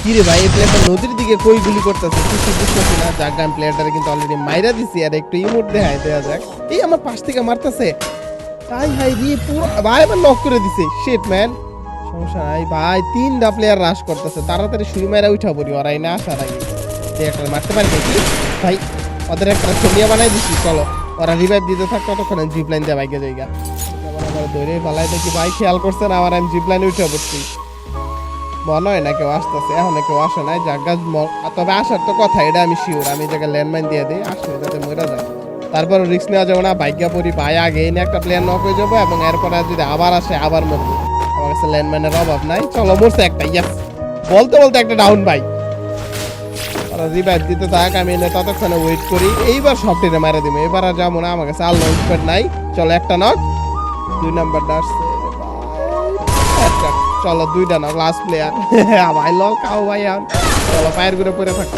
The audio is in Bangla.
কি রে ভাই, এই প্লেয়ারটা নদীর দিকে কই গুলি করতেছে কিছু বুঝতেছি না। যাক আমি প্লেয়ারটারে কিন্তু অলরেডি মাইরা দিছি, আর একটু ইমোট দেখাই দেওয়া যাক। এই আমার পাশ থেকে মারতেছে, তাই ভাই রে পুরো ভাই আবার নক করে দিছে। শিট ম্যান, সমস্যা নাই ভাই, 3টা প্লেয়ার রাশ করতেছে, তাড়াতাড়ি শুরু মেরা উঠা পড়ি ওরাই না আসার আগে। একটা মারতে পারি নাকি ভাই, ওদের একটা ছবিয়া বানাই দিচ্ছি। চলো ওরা রিভাইভ দিতে থাকতো, ততক্ষণ জিপ লাইন দিয়ে বাইকে জায়গা আমার ধরে পালাই দেখি। ভাই খেয়াল করছে না আমার, আমি জিপ লাইনে উঠে পড়ছি। মনে হয় না কেউ আসতেছে, এখন কেউ আসে নাই। জায়গা তবে আসার তো কথা, এটা আমি শিওর। আমি জায়গায় ল্যান্ডমাইন দিয়ে দিই, আসলে যাতে মরে যায়। তারপর রিস্ক নেওয়া যাবে না, বাইকা পড়ি ভাই আগে এনে একটা প্লেয়ার নক হয়ে যাবো, এবং এরপরে যদি আবার আসে আবার মরবো। আমার কাছে ল্যান্ডমাইনের অভাব নাই। চলো মরছে একটা, ইয়াস। বলতে বলতে একটা ডাউন ভাই। ওরা রিভাইভ দিতে থাক, আমি এনে ততক্ষণে ওয়েট করি। এইবার সব টেনে মারা দিব, এবার আর যাবো না, আমার কাছে আর লঞ্চ প্যাড নাই। চলো একটা নক, 2 নাম্বারটা আসছে। চলো 2টা নক, লাস্ট প্লেয়ার। ভাই লল খাও ভাই, চলো পায়ের ঘুরে পড়ে থাকো।